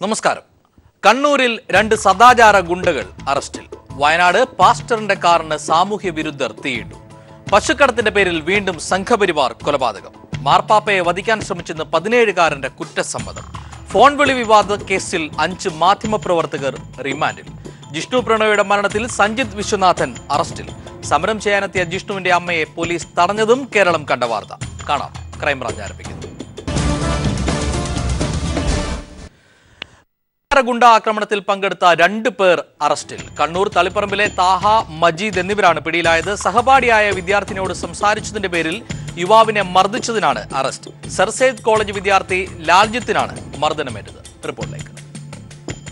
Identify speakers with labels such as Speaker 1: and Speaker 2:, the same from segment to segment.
Speaker 1: നമസ്കാരം. കണ്ണൂരിൽ 2 സദാചാര ഗുണ്ടകൾ അറസ്റ്റിൽ. വയനാട് പാസ്റ്ററിന്റെ കാറിന് സാമൂഹ്യ വിരുദ്ധർ തീയിട്ടു. പശുക്കടത്തിന്റെ പേരിൽ വീണ്ടും സംഘപരിവാർ കൊലപാതകം. മാർപ്പാപ്പയെ വധിക്കാൻ ശ്രമിച്ചെന്ന് 17-കാരന്റെ കുറ്റസമ്മതം. ഫോൺ വിളി വിവാദ കേസിൽ 5 മാധ്യമപ്രവർത്തകർ റിമാൻഡിൽ. ജിഷ്ണു പ്രണോയുടെ മരണത്തിൽ സഞ്ജിത് വിശ്വനാഥൻ അറസ്റ്റിൽ. സമരം ചെയ്യാനെത്തിയ ജിഷ്ണുവിന്റെ അമ്മയെ പോലീസ് തടഞ്ഞതും കേരളം കണ്ട വാർത്ത. കാണാം. ക്രൈംബ്രാഞ്ച് ആരംഭിക്കുന്നു. ഗുണ്ട ആക്രമണത്തിൽ പങ്കെടുത്ത 2 പേർ അറസ്റ്റിൽ. കണ്ണൂർ തളിപ്പറമ്പിലെ താഹ, മജീദ് എന്നിവരാണ് പിടിയിലായത്. സഹപാഠിയായ വിദ്യാർത്ഥിനിയോട് സംസാരിച്ചതിന്റെ പേരിൽ യുവാവിനെ മർദ്ദിച്ചതിനാണ് അറസ്റ്റ്. സർ സെയ്ദ് കോളേജ് വിദ്യാർത്ഥി ലാൽജിത്തിനാണ് മർദ്ദനമേറ്റത്. റിപ്പോർട്ടിലേക്ക്.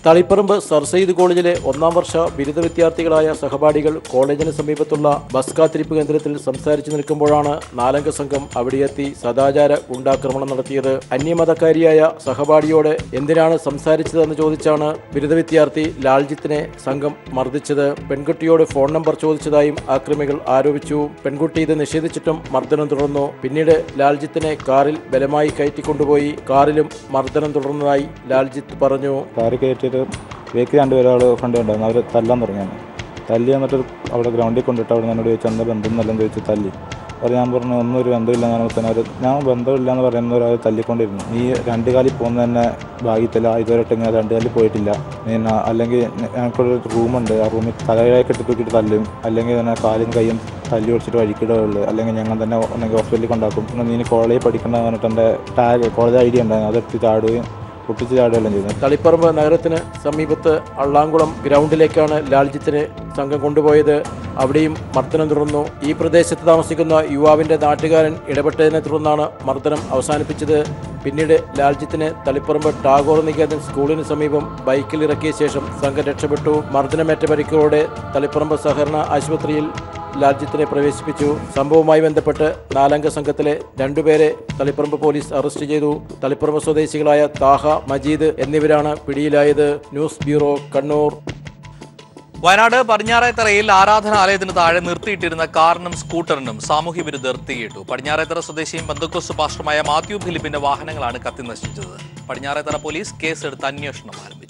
Speaker 2: തളിപ്പറമ്പ് സർ സെയ്ദ് കോളേജിലെ 1ാം വർഷ ബിരുദ വിദ്യാർത്ഥികളായ സഹപാഠികൾ കോളേജിന് സമീപത്തുള്ള ബസ് കാത്തിരിപ്പ് കേന്ദ്രത്തിൽ സംസാരിച്ചു നിൽക്കുമ്പോഴാണ് 4-അംഗ സംഘം അവിടെയെത്തി സദാചാര ഗുണ്ടാക്രമണം നടത്തിയത്. അന്യമതക്കാരിയായ സഹപാഠിയോട് എന്തിനാണ് സംസാരിച്ചതെന്ന് ചോദിച്ചാണ് ബിരുദ വിദ്യാർത്ഥി ലാൽജിത്തിനെ സംഘം മർദ്ദിച്ചത്. പെൺകുട്ടിയോട് ഫോൺ നമ്പർ ചോദിച്ചതായും ആക്രമികൾ ആരോപിച്ചു. പെൺകുട്ടി ഇത് നിഷേധിച്ചിട്ടും മർദ്ദനം തുടർന്നു. പിന്നീട് ലാൽജിത്തിനെ കാറിൽ ബലമായി കയറ്റിക്കൊണ്ടുപോയി. കാറിലും മർദ്ദനം തുടർന്നതായി ലാൽജിത്ത് പറഞ്ഞു.
Speaker 3: വേക്ക് 2 പേരാൾ ഫ്രണ്ട് ഉണ്ടായിരുന്നു. അവർ തല്ലാൻ തുടങ്ങിയാണ്. തല്ലി എന്നിട്ട് അവിടെ ഗ്രൗണ്ടിൽ കൊണ്ടിട്ട് അവിടെ എന്നോട് ചോദിച്ചു എന്താ ബന്ധം എന്നെല്ലാം ചോദിച്ചു തല്ലി. അവർ ഞാൻ പറഞ്ഞു ഒന്നും ഒരു ബന്ധമില്ല. ഞാൻ ബന്ധമില്ല എന്ന് പറയുന്നവർ അത് തല്ലിക്കൊണ്ടിരുന്നു. ഈ 2 കാലിൽ പോകുന്ന തന്നെ ഭാഗ്യത്തില്ല. ഇതുവരെ ഇങ്ങനെ 2 കാലിൽ പോയിട്ടില്ല. അല്ലെങ്കിൽ ഞങ്ങൾക്കൊരു റൂമുണ്ട്. ആ റൂമിൽ തലയിലേക്ക് ഇട്ടിട്ട് തല്ലും. അല്ലെങ്കിൽ തന്നെ കാലും കൈയും തല്ലി ഒടിച്ചിട്ട് വഴിക്കിടുകയുള്ളൂ. അല്ലെങ്കിൽ ഞങ്ങൾ തന്നെ ഒന്നെങ്കിൽ ഹോസ്പിറ്റലിൽ കൊണ്ടാക്കും. പിന്നെ നീ കോളേജിൽ പഠിക്കണമെന്ന് പറഞ്ഞിട്ട് എൻ്റെ ടാഗ് കോളേജ് ID ഉണ്ടായിരുന്നു. അതെടുത്ത് ചാടുകയും പൊട്ടിച്ച് ചാടുകയെല്ലാം ചെയ്തു.
Speaker 2: തളിപ്പറമ്പ് നഗരത്തിന് സമീപത്ത് അള്ളാംകുളം ഗ്രൗണ്ടിലേക്കാണ് ലാൽജിത്തിനെ സംഘം കൊണ്ടുപോയത്. അവിടെയും മർദ്ദനം തുടർന്നു. ഈ പ്രദേശത്ത് താമസിക്കുന്ന യുവാവിന്റെ നാട്ടുകാരൻ ഇടപെട്ടതിനെ തുടർന്നാണ് മർദ്ദനം അവസാനിപ്പിച്ചത്. പിന്നീട് ലാൽജിത്തിനെ തളിപ്പറമ്പ് ടാഗോർ നികേതൻ സ്കൂളിന് സമീപം ബൈക്കിൽ ഇറക്കിയ ശേഷം സംഘം രക്ഷപ്പെട്ടു. മർദ്ദനമേറ്റ പരിക്കോടെ തളിപ്പറമ്പ് സഹകരണ ആശുപത്രിയിൽ ലാൽജിത്തിനെ പ്രവേശിപ്പിച്ചു. സംഭവവുമായി ബന്ധപ്പെട്ട് 4-അംഗ സംഘത്തിലെ 2 പേരെ തളിപ്പറമ്പ് പോലീസ് അറസ്റ്റ് ചെയ്തു. തളിപ്പറമ്പ് സ്വദേശികളായ താഹ, മജീദ് എന്നിവരാണ് പിടിയിലായത്. News bureau, Kannur.
Speaker 1: വയനാട് പടിഞ്ഞാറേത്തറയിൽ ആരാധനാലയത്തിന് താഴെ നിർത്തിയിട്ടിരുന്ന കാറിനും സ്കൂട്ടറിനും സാമൂഹ്യ വിരുദ്ധർ തീയിട്ടു. പടിഞ്ഞാറേത്തറ സ്വദേശിയും പെന്തക്കോസ്ത് പാസ്റ്ററുമായ മാത്യു ഫിലിപ്പിന്റെ വാഹനങ്ങളാണ് കത്തിനശിച്ചത്. പടിഞ്ഞാറേത്തറ പോലീസ് കേസെടുത്ത് അന്വേഷണം ആരംഭിച്ചു.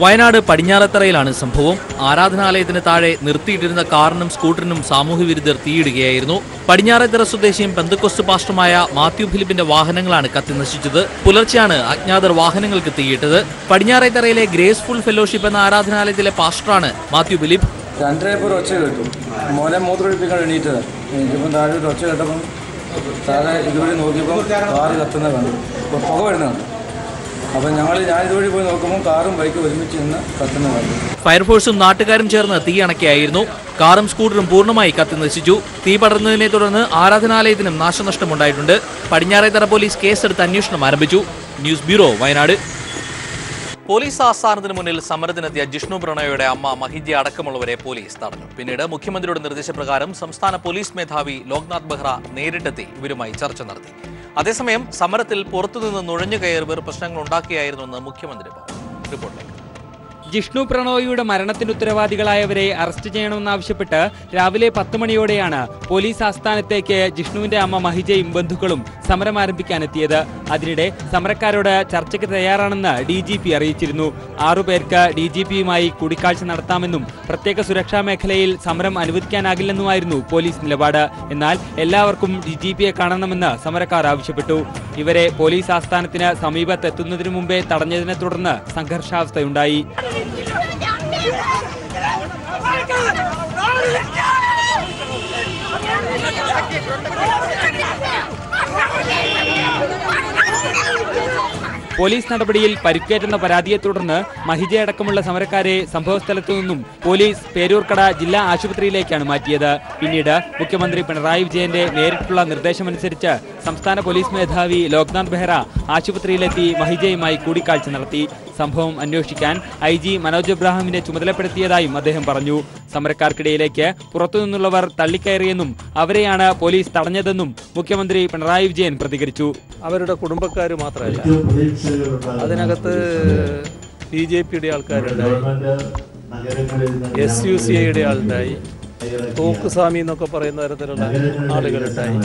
Speaker 1: വയനാട് പടിഞ്ഞാറത്തറയിലാണ് സംഭവം. ആരാധനാലയത്തിന് താഴെ നിർത്തിയിട്ടിരുന്ന കാറിനും സ്കൂട്ടറിനും സാമൂഹ്യ വിരുദ്ധർ തീയിടുകയായിരുന്നു. പടിഞ്ഞാറത്തറ സ്വദേശിയും പെന്തക്കോസ്ത് പാസ്റ്ററുമായ മാത്യു ഫിലിപ്പിന്റെ വാഹനങ്ങളാണ് കത്തിനശിച്ചത്. പുലർച്ചെയാണ് അജ്ഞാതർ വാഹനങ്ങൾക്ക് തീയിട്ടത്. പടിഞ്ഞാറത്തറയിലെ ഗ്രേസ്ഫുൾ ഫെലോഷിപ്പ് എന്ന ആരാധനാലയത്തിലെ പാസ്റ്ററാണ് മാത്യു ഫിലിപ്പ്.
Speaker 4: 2 ഒച്ച കേട്ടു. മോനെ മൂത്രമൊഴിപ്പിക്കാൻ എണീറ്റത്. എനിക്കിപ്പം താഴെ ഒരു ഒച്ച കേട്ടപ്പം താഴെ ഇതുവഴി നോക്കിയപ്പോൾ കാറ് കത്തുന്നത് കണ്ടു. ഇപ്പോൾ പുക വരുന്നുണ്ട്. അപ്പം ഞാൻ ഇതുവഴി പോയി നോക്കുമ്പോൾ കാറും ബൈക്കും ഒരുമിച്ച് നിന്ന് കത്തുന്നത് കണ്ടു.
Speaker 1: ഫയർഫോഴ്സും നാട്ടുകാരും ചേർന്ന് തീ അണയ്ക്കുകയായിരുന്നു. കാറും സ്കൂട്ടറും പൂർണ്ണമായി കത്തിനശിച്ചു. തീ പടർന്നതിനെ തുടർന്ന് ആരാധനാലയത്തിനും നാശനഷ്ടമുണ്ടായിട്ടുണ്ട്. പടിഞ്ഞാറേത്തറ പോലീസ് കേസെടുത്ത് അന്വേഷണം ആരംഭിച്ചു. News bureau, Wayanad. പോലീസ് ആസ്ഥാനത്തിന് മുന്നിൽ സമരത്തിനെത്തിയ ജിഷ്ണു പ്രണോയുടെ അമ്മ മഹിജ അടക്കമുള്ളവരെ പോലീസ് തടഞ്ഞു. പിന്നീട് മുഖ്യമന്ത്രിയുടെ നിർദ്ദേശപ്രകാരം സംസ്ഥാന പോലീസ് മേധാവി ലോക്നാഥ് ബെഹ്റ നേരിട്ടെത്തി ഇവരുമായി ചർച്ച നടത്തി. അതേസമയം സമരത്തിൽ പുറത്തുനിന്ന് നുഴഞ്ഞു കയറിയവർ പ്രശ്നങ്ങൾ ഉണ്ടാക്കിയായിരുന്നുവെന്ന് മുഖ്യമന്ത്രി പറഞ്ഞു. റിപ്പോർട്ടിലേക്ക്.
Speaker 5: ജിഷ്ണു പ്രണോയിയുടെ മരണത്തിന് ഉത്തരവാദികളായവരെ അറസ്റ്റ് ചെയ്യണമെന്നാവശ്യപ്പെട്ട് രാവിലെ 10 മണിയോടെയാണ് പോലീസ് ആസ്ഥാനത്തേക്ക് ജിഷ്ണുവിന്റെ അമ്മ മഹിജയും ബന്ധുക്കളും സമരം ആരംഭിക്കാനെത്തിയത്. അതിനിടെ സമരക്കാരോട് ചർച്ചയ്ക്ക് തയ്യാറാണെന്ന് DGP അറിയിച്ചിരുന്നു. 6 പേർക്ക് DGPയുമായി കൂടിക്കാഴ്ച നടത്താമെന്നും പ്രത്യേക സുരക്ഷാ മേഖലയിൽ സമരം അനുവദിക്കാനാകില്ലെന്നുമായിരുന്നു പോലീസ് നിലപാട്. എന്നാൽ എല്ലാവർക്കും DGPയെ കാണണമെന്ന് സമരക്കാർ ആവശ്യപ്പെട്ടു. ഇവരെ പോലീസ് ആസ്ഥാനത്തിന് സമീപത്തെത്തുന്നതിനു മുമ്പേ തടഞ്ഞതിനെ തുടർന്ന് സംഘർഷാവസ്ഥയുണ്ടായി. പോലീസ് നടപടിയിൽ പരിക്കേറ്റെന്ന പരാതിയെ തുടർന്ന് മഹിജയടക്കമുള്ള സമരക്കാരെ സംഭവസ്ഥലത്തു നിന്നും പോലീസ് പേരൂർക്കട ജില്ലാ ആശുപത്രിയിലേക്കാണ് മാറ്റിയത്. പിന്നീട് മുഖ്യമന്ത്രി പിണറായി വിജയന്റെ നേരിട്ടുള്ള നിർദ്ദേശമനുസരിച്ച് സംസ്ഥാന പോലീസ് മേധാവി ലോക്നാഥ് ബെഹ്റ ആശുപത്രിയിലെത്തി മഹിജയുമായി കൂടിക്കാഴ്ച നടത്തി. സംഭവം അന്വേഷിക്കാൻ IG മനോജ് എബ്രാഹിമിനെ ചുമതലപ്പെടുത്തിയതായും അദ്ദേഹം പറഞ്ഞു. സമരക്കാർക്കിടയിലേക്ക് പുറത്തുനിന്നുള്ളവർ തള്ളിക്കയറിയെന്നും അവരെയാണ് പോലീസ് തടഞ്ഞതെന്നും മുഖ്യമന്ത്രി പിണറായി വിജയൻ പ്രതികരിച്ചു.
Speaker 6: അവരുടെ കുടുംബക്കാർ മാത്രമല്ല, അതിനകത്ത് BJPയുടെ ആൾക്കാരുണ്ടായി, SUCIയുടെ ആളുണ്ടായി, തോക്കുസ്വാമി എന്നൊക്കെ പറയുന്ന തരത്തിലുള്ള ആളുകളുണ്ടായി.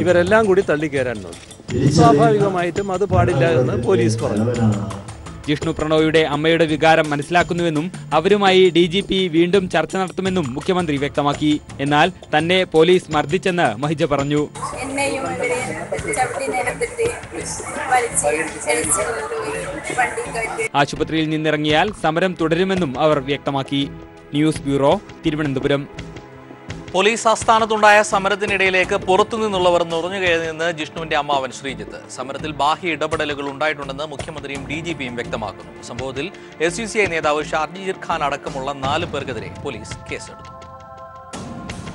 Speaker 6: ഇവരെല്ലാം കൂടി തള്ളിക്കയറാൻ നോക്കി. സ്വാഭാവികമായിട്ടും അത് പാടില്ല എന്ന് പോലീസ് പറഞ്ഞു.
Speaker 5: ജിഷ്ണു പ്രണോയിയുടെ അമ്മയുടെ വികാരം മനസ്സിലാക്കുന്നുവെന്നും അവരുമായി DGP വീണ്ടും ചർച്ച നടത്തുമെന്നും മുഖ്യമന്ത്രി വ്യക്തമാക്കി. എന്നാൽ തന്നെ പോലീസ് മർദ്ദിച്ചെന്ന് മഹിജ പറഞ്ഞു. ആശുപത്രിയിൽ നിന്നിറങ്ങിയാൽ സമരം തുടരുമെന്നും അവർ വ്യക്തമാക്കി. News bureau, Thiruvananthapuram.
Speaker 1: പോലീസ് ആസ്ഥാനത്തുണ്ടായ സമരത്തിനിടയിലേക്ക് പുറത്തുനിന്നുള്ളവർ നുഴഞ്ഞുകയറിയെന്ന് ജിഷ്ണുവിന്റെ അമ്മാവൻ ശ്രീജിത്ത്. സമരത്തിൽ ബാഹ്യ ഇടപെടലുകൾ ഉണ്ടായിട്ടുണ്ടെന്ന് മുഖ്യമന്ത്രിയും DGPയും വ്യക്തമാക്കുന്നു. സംഭവത്തിൽ SUCI നേതാവ് ഷാജിർ ഖാൻ അടക്കമുള്ള 4 പേർക്കെതിരെ പോലീസ് കേസെടുത്തു.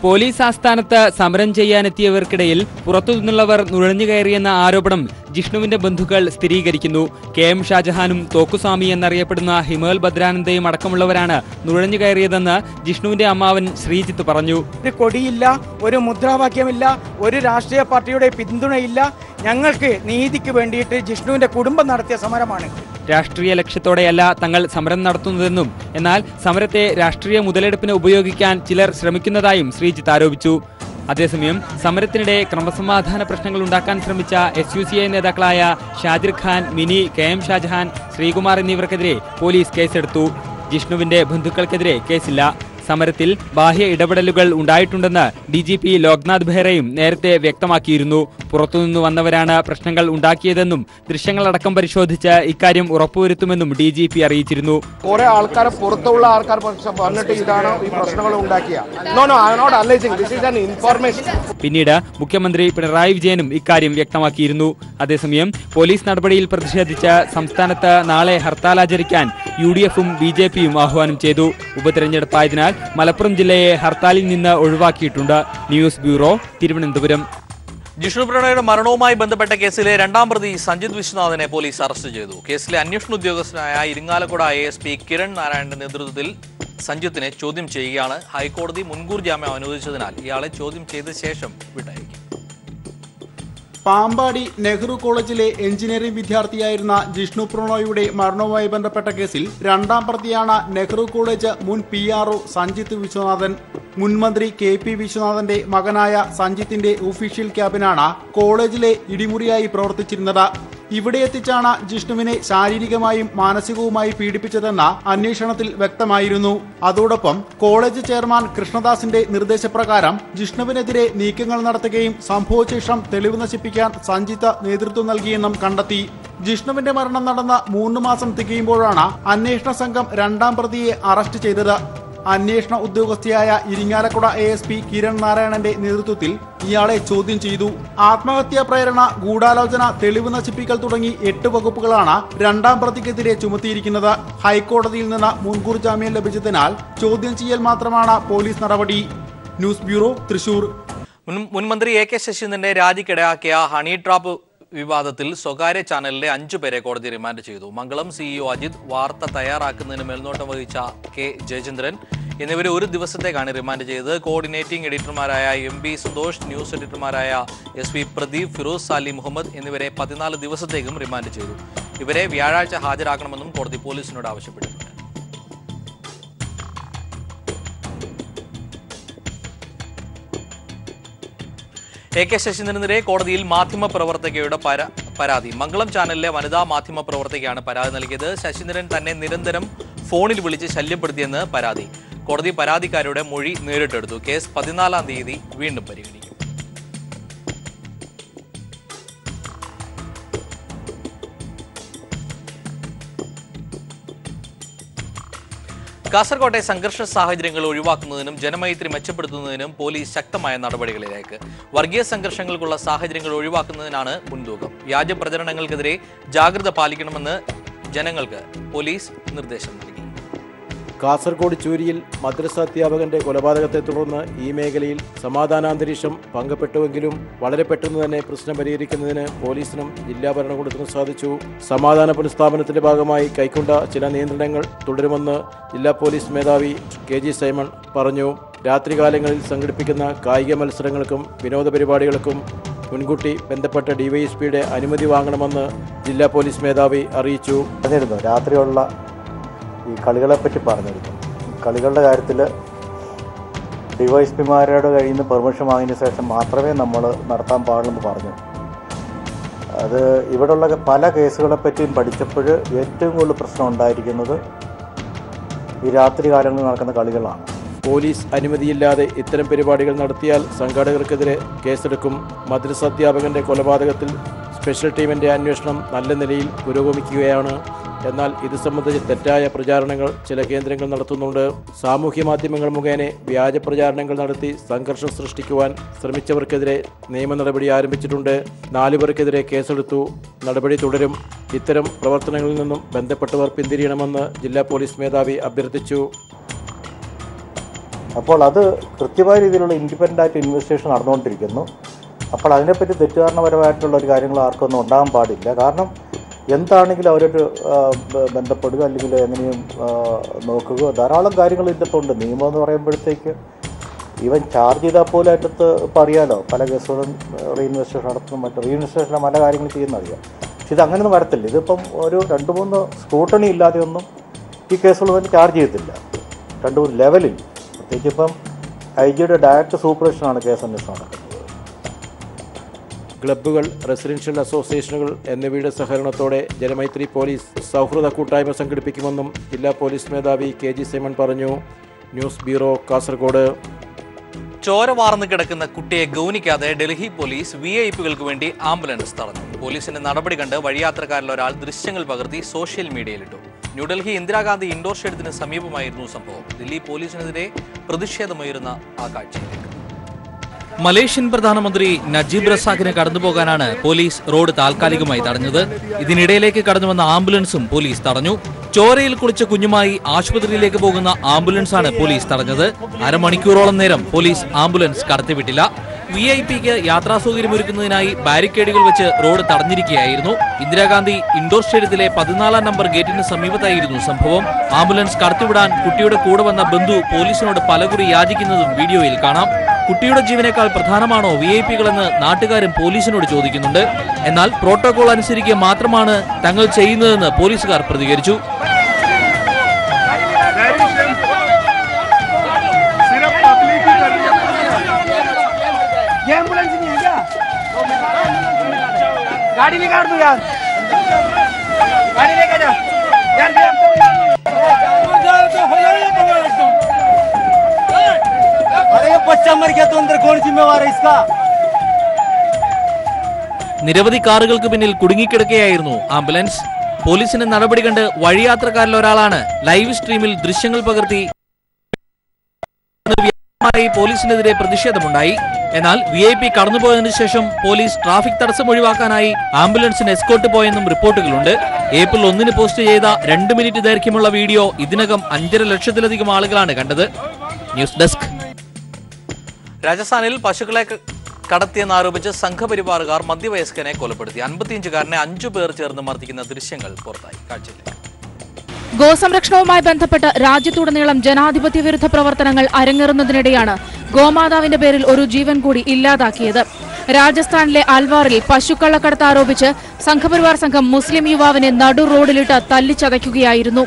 Speaker 5: പോലീസ് ആസ്ഥാനത്ത് സമരം ചെയ്യാനെത്തിയവർക്കിടയിൽ പുറത്തുനിന്നുള്ളവർ നുഴഞ്ഞുകയറിയെന്ന ആരോപണം ജിഷ്ണുവിന്റെ ബന്ധുക്കൾ സ്ഥിരീകരിക്കുന്നു. KM ഷാജഹാനും തോക്കുസ്വാമി എന്നറിയപ്പെടുന്ന ഹിമേൽ ഭദ്രാനന്ദയും അടക്കമുള്ളവരാണ് നുഴഞ്ഞുകയറിയതെന്ന് ജിഷ്ണുവിന്റെ അമ്മാവൻ ശ്രീജിത്ത് പറഞ്ഞു.
Speaker 7: ഒരു കൊടിയില്ല, ഒരു മുദ്രാവാക്യമില്ല, ഒരു രാഷ്ട്രീയ പാർട്ടിയുടെ പിന്തുണയില്ല. ഞങ്ങൾക്ക് നീതിക്ക് വേണ്ടിയിട്ട് ജിഷ്ണുവിന്റെ കുടുംബം നടത്തിയ സമരമാണ്.
Speaker 5: രാഷ്ട്രീയ ലക്ഷ്യത്തോടെയല്ല തങ്ങൾ സമരം നടത്തുന്നതെന്നും എന്നാൽ സമരത്തെ രാഷ്ട്രീയ മുതലെടുപ്പിന് ഉപയോഗിക്കാൻ ചിലർ ശ്രമിക്കുന്നതായും ശ്രീജിത്ത് ആരോപിച്ചു. അതേസമയം സമരത്തിനിടെ ക്രമസമാധാന പ്രശ്നങ്ങൾ ഉണ്ടാക്കാൻ ശ്രമിച്ച SUCI നേതാക്കളായ ഷാജിർ ഖാൻ, മിനി, KM ഷാജഹാൻ, ശ്രീകുമാർ എന്നിവർക്കെതിരെ പോലീസ് കേസെടുത്തു. ജിഷ്ണുവിന്റെ ബന്ധുക്കൾക്കെതിരെ കേസില്ല. സമരത്തിൽ ബാഹ്യ ഇടപെടലുകൾ ഉണ്ടായിട്ടുണ്ടെന്ന് DGP ലോക്നാഥ് ബെഹ്റയും നേരത്തെ വ്യക്തമാക്കിയിരുന്നു. പുറത്തുനിന്ന് വന്നവരാണ് പ്രശ്നങ്ങൾ ഉണ്ടാക്കിയതെന്നും ദൃശ്യങ്ങളടക്കം പരിശോധിച്ച് ഇക്കാര്യം ഉറപ്പുവരുത്തുമെന്നും DGP അറിയിച്ചിരുന്നു.
Speaker 8: കുറെ ആൾക്കാർ പുറത്തുള്ള ആൾക്കാർ വന്നിട്ട് ഇതാണ് ഈ പ്രശ്നങ്ങൾ ഉണ്ടാക്കിയ.
Speaker 5: പിന്നീട് മുഖ്യമന്ത്രി പിണറായി വിജയനും ഇക്കാര്യം വ്യക്തമാക്കിയിരുന്നു. അതേസമയം പോലീസ് നടപടിയിൽ പ്രതിഷേധിച്ച് സംസ്ഥാനത്ത് നാളെ ഹർത്താൽ ആചരിക്കാൻ UDFും BJPയും ആഹ്വാനം ചെയ്തു. ഉപതെരഞ്ഞെടുപ്പായതിനാൽ മലപ്പുറം ജില്ലയെ ഹർത്താലിൽ നിന്ന് ഒഴിവാക്കിയിട്ടുണ്ട്. News bureau, Thiruvananthapuram.
Speaker 1: ജിഷ്ണു പ്രണോയുടെ മരണവുമായി ബന്ധപ്പെട്ട കേസിലെ 2ാം പ്രതി സഞ്ജിത് വിശ്വനാഥിനെ പോലീസ് അറസ്റ്റ് ചെയ്തു. കേസിലെ അന്വേഷണ ഉദ്യോഗസ്ഥനായ ഇരിങ്ങാലക്കുട ASP കിരൺ നാരായണന്റെ നേതൃത്വത്തിൽ സഞ്ജിത്തിനെ ചോദ്യം ചെയ്യുകയാണ്. ഹൈക്കോടതി മുൻകൂർ ജാമ്യം അനുവദിച്ചതിനാൽ ഇയാളെ ചോദ്യം ചെയ്ത ശേഷം വിട്ടയക്കും.
Speaker 9: പാമ്പാടി നെഹ്റു കോളേജിലെ എഞ്ചിനീയറിംഗ് വിദ്യാർത്ഥിയായിരുന്ന ജിഷ്ണു പ്രണോയുടെ മരണവുമായി ബന്ധപ്പെട്ട കേസിൽ 2ാം പ്രതിയാണ് നെഹ്റു കോളേജ് മുൻ PRO സഞ്ജിത്ത് വിശ്വനാഥൻ. മുൻമന്ത്രി KP വിശ്വനാഥന്റെ മകനായ സഞ്ജിത്തിന്റെ ഒഫീഷ്യൽ ക്യാബിനാണ് കോളേജിലെ ഇടിമുറിയായി പ്രവർത്തിച്ചിരുന്നത്. ഇവിടെ എത്തിച്ചാണ് ജിഷ്ണുവിനെ ശാരീരികമായും മാനസികവുമായി പീഡിപ്പിച്ചതെന്ന് അന്വേഷണത്തിൽ വ്യക്തമായിരുന്നു. അതോടൊപ്പം കോളേജ് ചെയർമാൻ കൃഷ്ണദാസിന്റെ നിർദ്ദേശപ്രകാരം ജിഷ്ണുവിനെതിരെ നീക്കങ്ങൾ നടത്തുകയും സംഭവശേഷം തെളിവ് നശിപ്പിക്കാൻ സഞ്ജിത്ത് നേതൃത്വം നൽകിയെന്നും കണ്ടെത്തി. ജിഷ്ണുവിന്റെ മരണം നടന്ന 3 മാസം തികയുമ്പോഴാണ് അന്വേഷണ സംഘം 2ാം പ്രതിയെ അറസ്റ്റ് ചെയ്തത്. അന്വേഷണ ഉദ്യോഗസ്ഥയായ ഇരിങ്ങാലക്കുട ASP കിരൺ നാരായണന്റെ നേതൃത്വത്തിൽ ഇയാളെ ചോദ്യം ചെയ്തു. ആത്മഹത്യാ പ്രേരണ, ഗൂഢാലോചന, തെളിവ് നശിപ്പിക്കൽ തുടങ്ങി 8 വകുപ്പുകളാണ് 2ാം പ്രതിക്കെതിരെ ചുമത്തിയിരിക്കുന്നത്. ഹൈക്കോടതിയിൽ നിന്ന് മുൻകൂർ ജാമ്യം ലഭിച്ചതിനാൽ ചോദ്യം ചെയ്യൽ മാത്രമാണ് പോലീസ് നടപടി. News bureau, Thrissur.
Speaker 1: മുൻമന്ത്രി AK ശശീന്ദ്രന്റെ രാജിക്കിടയാക്കിയ ഹണി ട്രാപ്പ് വിവാദത്തിൽ സ്വകാര്യ ചാനലിലെ 5 പേരെ കോടതി റിമാൻഡ് ചെയ്തു. മംഗളം CEO അജിത്, വാർത്ത തയ്യാറാക്കുന്നതിന് മേൽനോട്ടം വഹിച്ച K ജയചന്ദ്രൻ എന്നിവരെ 1 ദിവസത്തേക്കാണ് റിമാൻഡ് ചെയ്തത്. കോർഡിനേറ്റിംഗ് എഡിറ്റർമാരായ MB സന്തോഷ്, ന്യൂസ് എഡിറ്റർമാരായ SV പ്രദീപ്, ഫിറോസ് സാലി മുഹമ്മദ് എന്നിവരെ 14 ദിവസത്തേക്കും റിമാൻഡ് ചെയ്തു. ഇവരെ വ്യാഴാഴ്ച ഹാജരാക്കണമെന്നും കോടതി പോലീസിനോട് ആവശ്യപ്പെട്ടിട്ടുണ്ട്. AK ശശീന്ദ്രനെതിരെ കോടതിയിൽ മാധ്യമപ്രവർത്തകയുടെ പരാതി. മംഗളം ചാനലിലെ വനിതാ മാധ്യമപ്രവർത്തകയാണ് പരാതി നൽകിയത്. ശശീന്ദ്രൻ തന്നെ നിരന്തരം ഫോണിൽ വിളിച്ച് ശല്യപ്പെടുത്തിയെന്ന് പരാതി. കോടതി പരാതിക്കാരുടെ മൊഴി നേരിട്ടെടുത്തു. കേസ് 14-ാം തീയതി വീണ്ടും പരിഗണിക്കും. കാസർകോട്ടെ സംഘർഷ സാഹചര്യങ്ങൾ ഒഴിവാക്കുന്നതിനും ജനമൈത്രി മെച്ചപ്പെടുത്തുന്നതിനും പോലീസ് ശക്തമായ നടപടികളിലേക്ക്. വർഗീയ സംഘർഷങ്ങൾക്കുള്ള സാഹചര്യങ്ങൾ ഒഴിവാക്കുന്നതിനാണ് മുൻതൂക്കം. വ്യാജ പ്രചരണങ്ങൾക്കെതിരെ ജാഗ്രത പാലിക്കണമെന്ന് ജനങ്ങൾക്ക് പോലീസ് നിർദ്ദേശം നൽകി.
Speaker 2: കാസർഗോഡ് ചൂരിയിൽ മദ്രസ അധ്യാപകന്റെ കൊലപാതകത്തെ തുടർന്ന് ഈ മേഖലയിൽ സമാധാനാന്തരീക്ഷം പങ്കപ്പെട്ടുവെങ്കിലും വളരെ പെട്ടെന്ന് തന്നെ പ്രശ്നം പരിഹരിക്കുന്നതിന് പോലീസിനും ജില്ലാ ഭരണകൂടത്തിനും സാധിച്ചു. സമാധാന പുനഃസ്ഥാപനത്തിന്റെ ഭാഗമായി കൈക്കൊണ്ട ചില നിയന്ത്രണങ്ങൾ തുടരുമെന്ന് ജില്ലാ പോലീസ് മേധാവി KG സൈമൺ പറഞ്ഞു. രാത്രികാലങ്ങളിൽ സംഘടിപ്പിക്കുന്ന കായിക മത്സരങ്ങൾക്കും വിനോദ പരിപാടികൾക്കും മുൻകൂട്ടി ബന്ധപ്പെട്ട DYSPയുടെ അനുമതി വാങ്ങണമെന്ന് ജില്ലാ പോലീസ് മേധാവി അറിയിച്ചു.
Speaker 10: രാത്രിയുള്ള ഈ കളികളെപ്പറ്റി പറഞ്ഞിരുന്നു. കളികളുടെ കാര്യത്തിൽ DYSPമാരുടെ കയ്യിൽ നിന്ന് പെർമിഷൻ വാങ്ങിയതിന് ശേഷം മാത്രമേ നമ്മൾ നടത്താൻ പാടുള്ളൂ പറഞ്ഞു. അത് ഇവിടെയുള്ള പല കേസുകളെ പറ്റിയും പഠിച്ചപ്പോൾ ഏറ്റവും കൂടുതൽ പ്രശ്നം ഉണ്ടായിരിക്കുന്നത് ഈ രാത്രി കാലങ്ങളിൽ നടക്കുന്ന കളികളാണ്.
Speaker 2: പോലീസ് അനുമതിയില്ലാതെ ഇത്തരം പരിപാടികൾ നടത്തിയാൽ സംഘാടകർക്കെതിരെ കേസെടുക്കും. മദ്രസ അധ്യാപകന്റെ കൊലപാതകത്തിൽ സ്പെഷ്യൽ ടീമിന്റെ അന്വേഷണം നല്ല നിലയിൽ പുരോഗമിക്കുകയാണ്. എന്നാൽ ഇത് സംബന്ധിച്ച് തെറ്റായ പ്രചാരണങ്ങൾ ചില കേന്ദ്രങ്ങൾ നടത്തുന്നുണ്ട്. സാമൂഹ്യ മാധ്യമങ്ങൾ മുഖേന വ്യാജ പ്രചാരണങ്ങൾ നടത്തി സംഘർഷം സൃഷ്ടിക്കുവാൻ ശ്രമിച്ചവർക്കെതിരെ നിയമ നടപടി ആരംഭിച്ചിട്ടുണ്ട്. 4 പേർക്കെതിരെ കേസെടുത്തു. നടപടി തുടരും. ഇത്തരം പ്രവർത്തനങ്ങളിൽ നിന്നും ബന്ധപ്പെട്ടവർ പിന്തിരിയണമെന്ന് ജില്ലാ പോലീസ് മേധാവി അഭ്യർത്ഥിച്ചു.
Speaker 10: അപ്പോൾ അത് കൃത്യമായ രീതിയിലുള്ള ഇൻഡിപെൻഡൻ്റ് ആയിട്ട് ഇൻവെസ്റ്റിഗേഷൻ നടന്നുകൊണ്ടിരിക്കുന്നു. അപ്പോൾ അതിനെപ്പറ്റി തെറ്റിദ്ധാരണപരമായിട്ടുള്ള ഒരു കാര്യങ്ങൾ ആർക്കൊന്നും ഉണ്ടാകാൻ പാടില്ല. കാരണം എന്താണെങ്കിലും അവരോട് ബന്ധപ്പെടുക, അല്ലെങ്കിൽ എങ്ങനെയും നോക്കുക. ധാരാളം കാര്യങ്ങൾ ഇതിനകത്തുണ്ട്. നിയമം എന്ന് പറയുമ്പോഴത്തേക്ക് ഈവൻ ചാർജ് ചെയ്താൽ പോലും അതിനകത്ത് ഇപ്പോൾ അറിയാലോ, പല കേസുകളും റീഇൻവെസ്റ്റിഗേഷൻ നടത്തുന്നു, മറ്റു റീഇൻവെസ്റ്റിഗേഷനിലെ പല കാര്യങ്ങൾ ചെയ്യുന്നറിയാം. പക്ഷെ ഇതങ്ങനെയൊന്നും വരത്തില്ല. ഇതിപ്പം ഒരു 2-3 സ്ക്രൂട്ടണി ഇല്ലാതെയൊന്നും ഈ കേസുകളൊന്നും ചാർജ് ചെയ്യത്തില്ല. 2-3 ലെവലിൽ, പ്രത്യേകിച്ച് ഇപ്പം IG-യുടെ ഡയറക്റ്റ് സൂപ്പർവിഷനാണ് കേസ് അന്വേഷണം നടക്കുന്നത്.
Speaker 2: ക്ലബ്ബുകൾ, റെസിഡൻഷ്യൽ അസോസിയേഷനുകൾ എന്നിവയുടെ സഹകരണത്തോടെ ജനമൈത്രി പോലീസ് സൗഹൃദ കൂട്ടായ്മ സംഘടിപ്പിക്കുമെന്നും ജില്ലാ പോലീസ് മേധാവി KG സൈമൺ പറഞ്ഞു. News bureau, Kasaragod.
Speaker 1: ചോര വാർന്നു കിടക്കുന്ന കുട്ടിയെ ഗൗനിക്കാതെ ഡൽഹി പോലീസ് VIP-കൾക്ക് വേണ്ടി ആംബുലൻസ് തടഞ്ഞു. പോലീസിന്റെ നടപടി കണ്ട് വഴിയാത്രക്കാരിൽ ഒരാൾ ദൃശ്യങ്ങൾ പകർത്തി സോഷ്യൽ മീഡിയയിലിട്ടു. ന്യൂഡൽഹി ഇന്ദിരാഗാന്ധി ഇൻഡോർ സ്റ്റേഡിയത്തിന് സമീപമായിരുന്നു സംഭവം. ദില്ലി പോലീസിനെതിരെ പ്രതിഷേധമുയരുന്ന ആ കാഴ്ചയിലേക്ക്. മലേഷ്യൻ പ്രധാനമന്ത്രി നജീബ് റസാഖിന് കടന്നുപോകാനാണ് പോലീസ് റോഡ് താൽക്കാലികമായി തടഞ്ഞത്. ഇതിനിടയിലേക്ക് കടന്നുവന്ന ആംബുലൻസും പോലീസ് തടഞ്ഞു. ചോരയിൽ കുളിച്ച കുഞ്ഞുമായി ആശുപത്രിയിലേക്ക് പോകുന്ന ആംബുലൻസാണ് പോലീസ് തടഞ്ഞത്. അരമണിക്കൂറോളം നേരം പോലീസ് ആംബുലൻസ് കടത്തിവിട്ടില്ല. VIP-ക്ക് യാത്രാ സൗകര്യമൊരുക്കുന്നതിനായി ബാരിക്കേഡുകൾ വെച്ച് റോഡ് തടഞ്ഞിരിക്കുകയായിരുന്നു. ഇന്ദിരാഗാന്ധി ഇൻഡോർ സ്റ്റേഡിയത്തിലെ 14-ാം നമ്പർ ഗേറ്റിന് സമീപത്തായിരുന്നു സംഭവം. ആംബുലൻസ് കടത്തിവിടാൻ കുട്ടിയുടെ കൂടെ വന്ന ബന്ധു പോലീസിനോട് പലകുറി യാചിക്കുന്നതും വീഡിയോയിൽ കാണാം. കുട്ടിയുടെ ജീവനേക്കാൾ പ്രധാനമാണോ VIP-കളെന്ന് നാട്ടുകാരും പോലീസിനോട് ചോദിക്കുന്നുണ്ട്. എന്നാൽ പ്രോട്ടോകോൾ അനുസരിക്കുക മാത്രമാണ് തങ്ങൾ ചെയ്യുന്നതെന്ന് പോലീസുകാർ പ്രതികരിച്ചു.
Speaker 7: गाड़ी निकाल दो यार, गाड़ी लेके जाओ यार। अरे ये बच्चा मर गया तो अंदर कौन जिम्मेवार है इसका?
Speaker 1: നിരവധി കാറുകൾക്ക് പിന്നിൽ കുടുങ്ങിക്കിടക്കുകയായിരുന്നു ആംബുലൻസ്. പോലീസിന്റെ നടപടി കണ്ട് വഴിയാത്രക്കാരിൽ ഒരാളാണ് ലൈവ് സ്ട്രീമിൽ ദൃശ്യങ്ങൾ പകർത്തി പോലീസിനെതിരെ പ്രതിഷേധമുണ്ടായി. എന്നാൽ VIP കടന്നുപോയതിനു ശേഷം പോലീസ് ട്രാഫിക് തടസ്സം ഒഴിവാക്കാനായി ആംബുലൻസിന് എസ്കോർട്ട് പോയെന്നും റിപ്പോർട്ടുകളുണ്ട്. ഏപ്രിൽ 1-ന് പോസ്റ്റ് ചെയ്ത 2 മിനിറ്റ് ദൈർഘ്യമുള്ള വീഡിയോ ഇതിനകം 5.5 ലക്ഷത്തിലധികം ആളുകളാണ് കണ്ടത്. News desk. രാജസ്ഥാനിൽ പശുക്കളെ കടത്തിയെന്നാരോപിച്ച് സംഘപരിവാറുകാർ മധ്യവയസ്കനെ കൊലപ്പെടുത്തി. 55-കാരനെ 5 പേർ ചേർന്ന് മർദ്ദിക്കുന്ന ദൃശ്യങ്ങൾ പുറത്തായി. കാഴ്ചയിലേക്ക്.
Speaker 11: ഗോസംരക്ഷണവുമായി ബന്ധപ്പെട്ട് രാജ്യത്തുടനീളം ജനാധിപത്യ വിരുദ്ധ പ്രവർത്തനങ്ങൾ അരങ്ങേറുന്നതിനിടെയാണ് ഗോമാതാവിന്റെ പേരിൽ ഒരു ജീവൻ കൂടി ഇല്ലാതാക്കിയത്. രാജസ്ഥാനിലെ അൽവാറിൽ പശുക്കള്ളക്കടത്ത് ആരോപിച്ച് സംഘപരിവാർ സംഘം മുസ്ലിം യുവാവിനെ നടു റോഡിലിട്ട് തല്ലിച്ചതയ്ക്കുകയായിരുന്നു.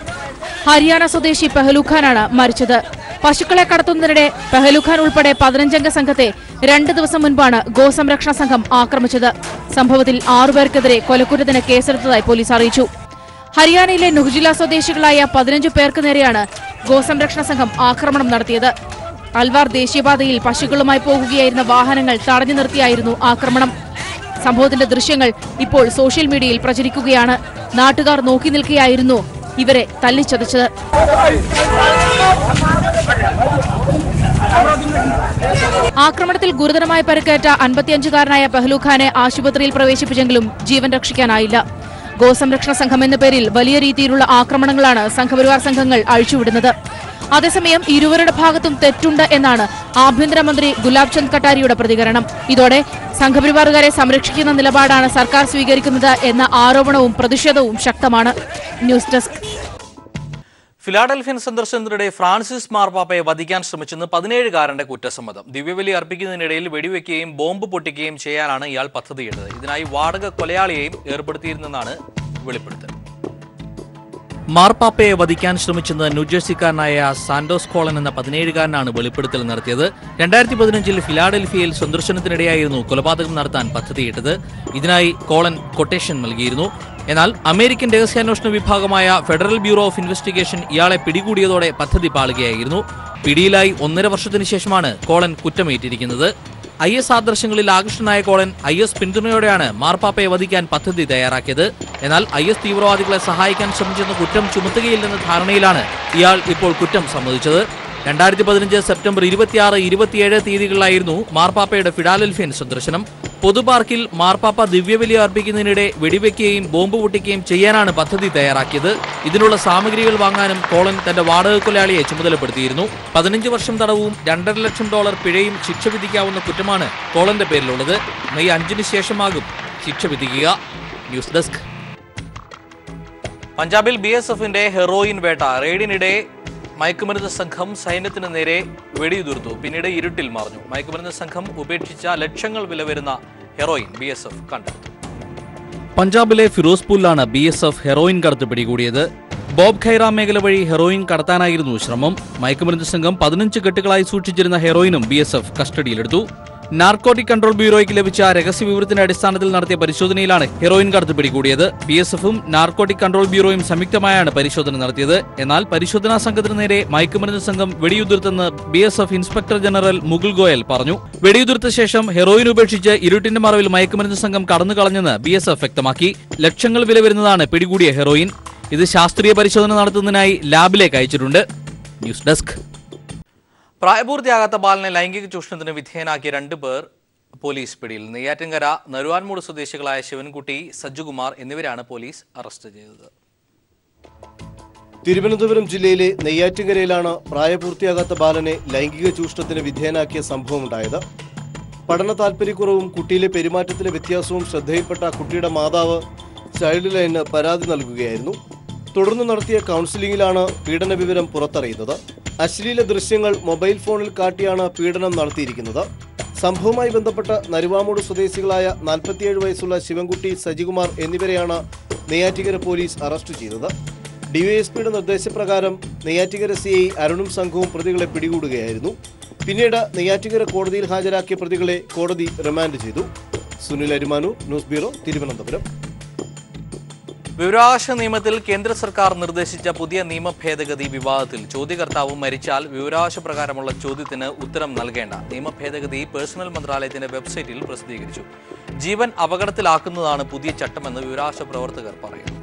Speaker 11: ഹരിയാന സ്വദേശി പെഹലുഖാനാണ് മരിച്ചത്. പശുക്കളെ കടത്തുന്നതിനിടെ പെഹലുഖാൻ ഉൾപ്പെടെ 15-അംഗ സംഘത്തെ 2 ദിവസം മുൻപാണ് ഗോസംരക്ഷണ സംഘം ആക്രമിച്ചത്. സംഭവത്തിൽ 6 പേർക്കെതിരെ കൊലക്കുറ്റത്തിന് കേസെടുത്തതായി പോലീസ് അറിയിച്ചു. ഹരിയാനയിലെ നുഹ്ജില സ്വദേശികളായ 15 പേർക്ക് നേരെയാണ് ഗോസംരക്ഷണ സംഘം ആക്രമണം നടത്തിയത്. അൽവാർ ദേശീയപാതയിൽ പശുക്കളുമായി പോകുകയായിരുന്ന വാഹനങ്ങൾ തടഞ്ഞു നിർത്തിയായിരുന്നു ആക്രമണം. സംഭവത്തിന്റെ ദൃശ്യങ്ങൾ ഇപ്പോൾ സോഷ്യൽ മീഡിയയിൽ പ്രചരിക്കുകയാണ്. നാട്ടുകാർ നോക്കി നിൽക്കുകയായിരുന്നു ഇവരെ തല്ലിച്ചതച്ചത്. ആക്രമണത്തിൽ ഗുരുതരമായി പരിക്കേറ്റ 55-കാരനായ പെഹലുഖാനെ ആശുപത്രിയിൽ പ്രവേശിപ്പിച്ചെങ്കിലും ജീവൻ രക്ഷിക്കാനായില്ല. ഗോസംരക്ഷണ സംഘം എന്ന പേരിൽ വലിയ രീതിയിലുള്ള ആക്രമണങ്ങളാണ് സംഘപരിവാർ സംഘങ്ങൾ അഴിച്ചുവിടുന്നത്. അതേസമയം ഇരുവരുടെ ഭാഗത്തും തെറ്റുണ്ട് എന്നാണ് ആഭ്യന്തരമന്ത്രി ഗുലാബ് ചന്ദ് കട്ടാരിയുടെ പ്രതികരണം. ഇതോടെ സംഘപരിവാറുകാരെ സംരക്ഷിക്കുന്ന നിലപാടാണ് സർക്കാർ സ്വീകരിക്കുന്നത് എന്ന ആരോപണവും പ്രതിഷേധവും ശക്തമാണ്. News desk.
Speaker 1: ഫിലാഡൽഫിയൻ സന്ദർശനത്തിനിടെ ഫ്രാൻസിസ് മാർപ്പാപ്പയെ വധിക്കാൻ ശ്രമിച്ചെന്ന് 17-കാരന്റെ കുറ്റസമ്മതം. ദിവ്യബലി അർപ്പിക്കുന്നതിനിടയിൽ വെടിവെക്കുകയും ബോംബ് പൊട്ടിക്കുകയും ചെയ്യാനാണ് ഇയാൾ പദ്ധതിയിട്ടത്. ഇതിനായി വാടക കൊലയാളിയെയും ഏർപ്പെടുത്തിയിരുന്നെന്നാണ് വെളിപ്പെടുത്തൽ. മാർപ്പാപ്പയെ വധിക്കാൻ ശ്രമിച്ചെന്ന് ന്യൂജേഴ്സിക്കാരനായ സാന്റോസ് കോളൻ എന്ന 17-കാരനാണ് വെളിപ്പെടുത്തൽ നടത്തിയത്. 2015 ഫിലാഡൽഫിയയിൽ സന്ദർശനത്തിനിടെയായിരുന്നു കൊലപാതകം നടത്താൻ പദ്ധതിയിട്ടത്. ഇതിനായി കോളൻ കൊട്ടേഷൻ നൽകിയിരുന്നു. എന്നാൽ അമേരിക്കൻ രഹസ്യാന്വേഷണ വിഭാഗമായ ഫെഡറൽ ബ്യൂറോ ഓഫ് ഇൻവെസ്റ്റിഗേഷൻ ഇയാളെ പിടികൂടിയതോടെ പദ്ധതി പാളുകയായിരുന്നു. പിടിയിലായി 1.5 വർഷത്തിന് ശേഷമാണ് കോളൻ കുറ്റമേറ്റിരിക്കുന്നത്. IS ആദർശങ്ങളിൽ ആകൃഷ്ടനായ കോളൻ IS പിന്തുണയോടെയാണ് മാർപ്പാപ്പയെ വധിക്കാൻ പദ്ധതി തയ്യാറാക്കിയത്. എന്നാൽ IS തീവ്രവാദികളെ സഹായിക്കാൻ ശ്രമിച്ചെന്ന കുറ്റം ചുമത്തുകയില്ലെന്ന ധാരണയിലാണ് ഇയാൾ ഇപ്പോൾ കുറ്റം സമ്മതിച്ചത്. 2015 സെപ്റ്റംബർ 26, 27 തീയതികളിലായിരുന്നു മാർപ്പാപ്പയുടെ ഫിലാഡൽഫിയൻ സന്ദർശനം. പൊതുപാർക്കിൽ മാർപ്പാപ്പ ദിവ്യബലി അർപ്പിക്കുന്നതിനിടെ വെടിവെക്കുകയും ബോംബ് പൊട്ടിക്കുകയും ചെയ്യാനാണ് പദ്ധതി തയ്യാറാക്കിയത്. ഇതിനുള്ള സാമഗ്രികൾ വാങ്ങാനും കോളൻ തന്റെ വാടക കൊലയാളിയെ ചുമതലപ്പെടുത്തിയിരുന്നു. 15 വർഷം തടവും $2.5 ലക്ഷം പിഴയും ശിക്ഷ വിധിക്കാവുന്ന കുറ്റമാണ് കോളന്റെ പേരിലുള്ളത്. മെയ് 5-ന് ശേഷമാകും ശിക്ഷ വിധിക്കുക. News desk. പഞ്ചാബിൽ BSFന്റെ ഹെറോയിൻ വേട്ട. റെയ്ഡിനിടെ മയക്കുമരുന്ന് സംഘം സൈന്യത്തിന് നേരെ വെടിയുതിർത്തു. പിന്നീട് ഇരുട്ടിൽ മറഞ്ഞു. മയക്കുമരുന്ന് സംഘം ഉപേക്ഷിച്ച ലക്ഷങ്ങൾ വില വരുന്ന ഹെറോയിൻ BSF കണ്ടെടുത്തു. പഞ്ചാബിലെ ഫിറോസ്പൂരിലാണ് BSF ഹെറോയിൻ കടത്ത് പിടികൂടിയത്. ബോബ് ഖൈറ മേഖല വഴി ഹെറോയിൻ കടത്താനായിരുന്നു ശ്രമം. മയക്കുമരുന്ന് സംഘം 15 കെട്ടുകളായി സൂക്ഷിച്ചിരുന്ന ഹെറോയിനും BSF കസ്റ്റഡിയിലെടുത്തു. നാർക്കോട്ടിക് കൺട്രോൾ ബ്യൂറോയ്ക്ക് ലഭിച്ച രഹസ്യ വിവരത്തിന്റെ അടിസ്ഥാനത്തിൽ നടത്തിയ പരിശോധനയിലാണ് ഹെറോയിൻ കടത്ത് പിടികൂടിയത്. BSFും നാർക്കോട്ടിക് കൺട്രോൾ ബ്യൂറോയും സംയുക്തമായാണ് പരിശോധന നടത്തിയത്. എന്നാൽ പരിശോധനാ സംഘത്തിന് നേരെ മയക്കുമരുന്ന് സംഘം വെടിയുതിർത്തെന്ന് BSF inspector general Mukul Goyal പറഞ്ഞു. വെടിയുതിർത്ത ശേഷം ഹെറോയിൻ ഉപേക്ഷിച്ച് ഇരുട്ടിന്റെ മറവിൽ മയക്കുമരുന്ന് സംഘം കടന്നുകളഞ്ഞെന്ന് BSF വ്യക്തമാക്കി. ലക്ഷങ്ങൾ വില വരുന്നതാണ് പിടികൂടിയ ഹെറോയിൻ. ഇത് ശാസ്ത്രീയ പരിശോധന നടത്തുന്നതിനായി ലാബിലേക്ക് അയച്ചിട്ടുണ്ട്. News desk. പ്രായപൂർത്തിയാകാത്ത ബാലനെ ലൈംഗിക ചൂഷണത്തിന് വിധേയനാക്കിയ 2 പേർ പോലീസ് പിടിയിൽ. നെയ്യാറ്റിൻകര നരുവാൻമൂട് സ്വദേശികളായ ശിവൻകുട്ടി, സജ്ജുകുമാർ എന്നിവരാണ് പോലീസ് അറസ്റ്റ് ചെയ്തത്.
Speaker 12: തിരുവനന്തപുരം ജില്ലയിലെ നെയ്യാറ്റിൻകരയിലാണ് പ്രായപൂർത്തിയാകാത്ത ബാലനെ ലൈംഗിക ചൂഷണത്തിന് വിധേയനാക്കിയ സംഭവമുണ്ടായത്. പഠന താൽപര്യക്കുറവും കുട്ടിയിലെ പെരുമാറ്റത്തിലെ വ്യത്യാസവും ശ്രദ്ധയിൽപ്പെട്ട കുട്ടിയുടെ മാതാവ് ചൈൽഡ് ലൈനിന് പരാതി നൽകുകയായിരുന്നു. തുടർന്ന് നടത്തിയ കൗൺസിലിംഗിലാണ് പീഡന വിവരം പുറത്തറിയുന്നത്. അശ്ലീല ദൃശ്യങ്ങൾ മൊബൈൽ ഫോണിൽ കാട്ടിയാണ് പീഡനം നടത്തിയിരിക്കുന്നത്. സംഭവവുമായി ബന്ധപ്പെട്ട് നരുവാമൂട് സ്വദേശികളായ 47 വയസ്സുള്ള ശിവൻകുട്ടി, സജികുമാർ എന്നിവരെയാണ് നെയ്യാറ്റിൻകര പോലീസ് അറസ്റ്റ് ചെയ്തത്. ഡിവൈഎസ്പിയുടെ നിർദ്ദേശപ്രകാരം നെയ്യാറ്റിൻകര CI അരുണും സംഘവും പ്രതികളെ പിടികൂടുകയായിരുന്നു. പിന്നീട് നെയ്യാറ്റിൻകര കോടതിയിൽ ഹാജരാക്കിയ പ്രതികളെ കോടതി റിമാൻഡ് ചെയ്തു. Sunil Arimanur, news bureau, Thiruvananthapuram.
Speaker 1: വിവരാവകാശ നിയമത്തിൽ കേന്ദ്ര സർക്കാർ നിർദ്ദേശിച്ച പുതിയ നിയമ ഭേദഗതി വിവാദത്തിൽ ചോദ്യകർത്താവ് മരിച്ചാൽ വിവരാവകാശ പ്രകാരമുള്ള ചോദ്യത്തിന് ഉത്തരം നൽകേണ്ട നിയമ ഭേദഗതി പേഴ്സണൽ മന്ത്രാലയത്തിന്റെ വെബ്സൈറ്റിൽ പ്രസിദ്ധീകരിച്ചു. ജീവൻ അപകടത്തിലാക്കുന്നതാണ് പുതിയ ചട്ടമെന്ന് വിവരാവകാശ പ്രവർത്തകർ പറയുന്നു.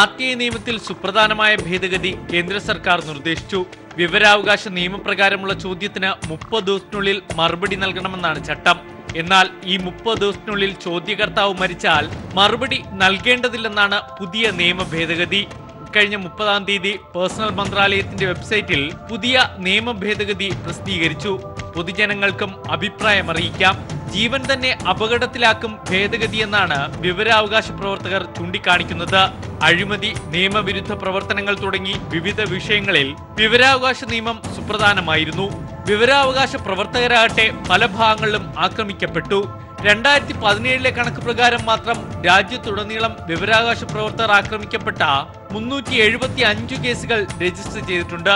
Speaker 5: RTI നിയമത്തിൽ സുപ്രധാനമായ ഭേദഗതി കേന്ദ്ര സർക്കാർ നിർദ്ദേശിച്ചു. വിവരാവകാശ നിയമപ്രകാരമുള്ള ചോദ്യത്തിന് 30 ദിവസത്തിനുള്ളിൽ മറുപടി നൽകണമെന്നാണ് ചട്ടം. എന്നാൽ ഈ 30 ദിവസത്തിനുള്ളിൽ ചോദ്യകർത്താവ് മരിച്ചാൽ മറുപടി നൽകേണ്ടതില്ലെന്നാണ് പുതിയ നിയമ ഭേദഗതി. കഴിഞ്ഞ 30-ാം തീയതി പേഴ്സണൽ മന്ത്രാലയത്തിന്റെ വെബ്സൈറ്റിൽ പുതിയ നിയമ ഭേദഗതി പ്രസിദ്ധീകരിച്ചു. പൊതുജനങ്ങൾക്കും അഭിപ്രായം അറിയിക്കാം. ജീവൻ തന്നെ അപകടത്തിലാക്കും ഭേദഗതിയെന്നാണ് വിവരാവകാശ പ്രവർത്തകർ ചൂണ്ടിക്കാണിക്കുന്നത്. അഴിമതി, നിയമവിരുദ്ധ പ്രവർത്തനങ്ങൾ തുടങ്ങി വിവിധ വിഷയങ്ങളിൽ വിവരാവകാശ നിയമം സുപ്രധാനമായിരുന്നു. വിവരാവകാശ പ്രവർത്തകരാകട്ടെ പല ഭാഗങ്ങളിലും ആക്രമിക്കപ്പെട്ടു. 2017 കണക്ക് പ്രകാരം മാത്രം രാജ്യത്തുടനീളം വിവരാവകാശ പ്രവർത്തകർ ആക്രമിക്കപ്പെട്ട 375 കേസുകൾ രജിസ്റ്റർ ചെയ്തിട്ടുണ്ട്.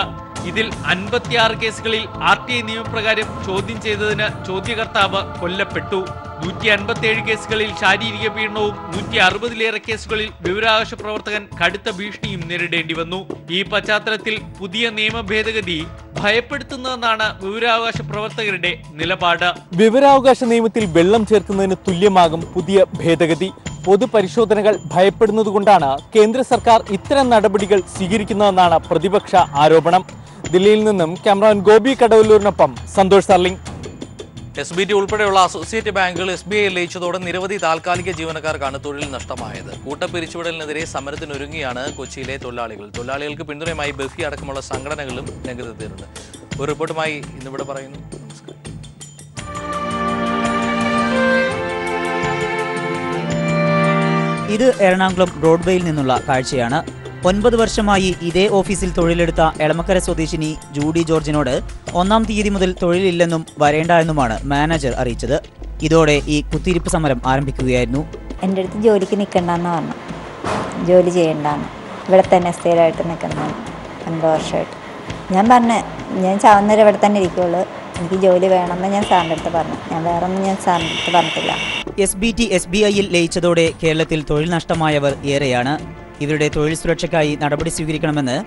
Speaker 5: ഇതിൽ 56 കേസുകളിൽ RTI നിയമപ്രകാരം ചോദ്യം ചെയ്തതിന് ചോദ്യകർത്താവ് കൊല്ലപ്പെട്ടു. 157 കേസുകളിൽ ശാരീരിക പീഡനവും 160-ലേറെ കേസുകളിൽ വിവരാവകാശ പ്രവർത്തകൻ കടുത്ത ഭീഷണിയും നേരിടേണ്ടി വന്നു. ഈ പശ്ചാത്തലത്തിൽ പുതിയ നിയമ ഭേദഗതി ഭയപ്പെടുത്തുന്നതെന്നാണ് വിവരാവകാശ പ്രവർത്തകരുടെ നിലപാട്.
Speaker 13: വിവരാവകാശ നിയമത്തിൽ വെള്ളം ചേർക്കുന്നതിന് തുല്യമാകും പുതിയ ഭേദഗതി. പൊതുപരിശോധനകൾ ഭയപ്പെടുന്നതുകൊണ്ടാണ് കേന്ദ്ര സർക്കാർ ഇത്തരം നടപടികൾ സ്വീകരിക്കുന്നതെന്നാണ് പ്രതിപക്ഷ ആരോപണം. ദില്ലിയിൽ നിന്നും ക്യാമറാമാൻ ഗോപി കടവല്ലൂരിനൊപ്പം സന്തോഷ് സർലിംഗ്.
Speaker 1: SBT ഉൾപ്പെടെയുള്ള അസോസിയേറ്റ് ബാങ്കുകൾ SBI ലയിച്ചതോടെ നിരവധി താൽക്കാലിക ജീവനക്കാർക്കാണ് തൊഴിൽ നഷ്ടമായത്. കൂട്ടപ്പിരിച്ചുവിടലിനെതിരെ സമരത്തിനൊരുങ്ങിയാണ് കൊച്ചിയിലെ തൊഴിലാളികൾ. തൊഴിലാളികൾക്ക് പിന്തുണയുമായി ബെഫി അടക്കമുള്ള സംഘടനകളും രംഗത്തെത്തിയിട്ടുണ്ട്. ഒരു റിപ്പോർട്ടുമായി ഇന്നിവിടെ പറയുന്നു. നമസ്കാരം.
Speaker 14: ഇത് എറണാകുളം ബ്രോഡ്വേയിൽ നിന്നുള്ള കാഴ്ചയാണ്. 9 വർഷമായി ഇതേ ഓഫീസിൽ തൊഴിലെടുത്ത എളമക്കര സ്വദേശിനി ജൂഡി ജോർജിനോട് 1-ാം തീയതി മുതൽ തൊഴിലില്ലെന്നും വരേണ്ട എന്നുമാണ് മാനേജർ അറിയിച്ചത്. ഇതോടെ ഈ കുത്തിയിരിപ്പ് സമരം ആരംഭിക്കുകയായിരുന്നു.
Speaker 15: എൻ്റെ അടുത്ത് ജോലിക്ക് നിൽക്കണ്ടെന്ന് പറഞ്ഞു. ജോലി ചെയ്യണ്ടാന്ന്. ഇവിടെ തന്നെ സ്ഥിരമായിട്ട് നിൽക്കുന്നതാണ് 5 വർഷമായിട്ട്. ഞാൻ പറഞ്ഞു ഞാൻ ചാവുന്നവരെ ഇവിടെ തന്നെ ഇരിക്കുള്ളൂ, എനിക്ക് ജോലി വേണമെന്ന് ഞാൻ സാറിൻ്റെ അടുത്ത് പറഞ്ഞു. ഞാൻ വേറെ ഒന്നും ഞാൻ സാറിൻ്റെ അടുത്ത് പറഞ്ഞിട്ടില്ല.
Speaker 14: SBT SBIയിൽ ലയിച്ചതോടെ കേരളത്തിൽ തൊഴിൽ നഷ്ടമായവർ ഏറെയാണ്. ഇവരുടെ തൊഴിൽ സുരക്ഷയ്ക്കായി നടപടി സ്വീകരിക്കണമെന്ന്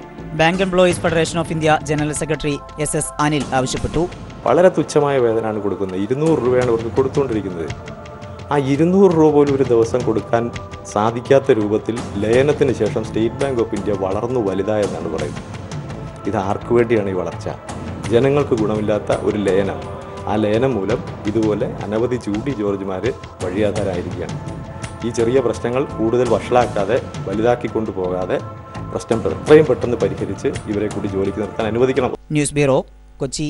Speaker 14: bank employees federation of India general secretary SS Anil ആവശ്യപ്പെട്ടു.
Speaker 16: വളരെ തുച്ഛമായ വേതനമാണ് കൊടുക്കുന്നത്. 200 രൂപയാണ് അവർക്ക് കൊടുത്തുകൊണ്ടിരിക്കുന്നത്. ആ 200 രൂപ പോലും ഒരു ദിവസം കൊടുക്കാൻ സാധിക്കാത്ത രൂപത്തിൽ ലയനത്തിന് ശേഷം സ്റ്റേറ്റ് ബാങ്ക് ഓഫ് ഇന്ത്യ വളർന്നു വലുതായെന്നാണ് പറയുന്നത്. ഇത് ആർക്കു വേണ്ടിയാണ് ഈ വളർച്ച? ജനങ്ങൾക്ക് ഗുണമില്ലാത്ത ഒരു ലയനം. ആ ലയനം മൂലം ഇതുപോലെ അനവധി ജൂഡി ജോർജുമാർ വഴിയാധാരായിരിക്കുകയാണ്. ഈ ചെറിയ പ്രശ്നങ്ങൾ കൂടുതൽ വഷളാക്കാതെ വലുതാക്കിക്കൊണ്ടു പോകാതെ പ്രശ്നം എത്രയും പെട്ടെന്ന് പരിഹരിച്ച് ഇവരെ കൂടി ജോലിക്ക് നിർത്താൻ അനുവദിക്കണം.
Speaker 14: News bureau, Kochi.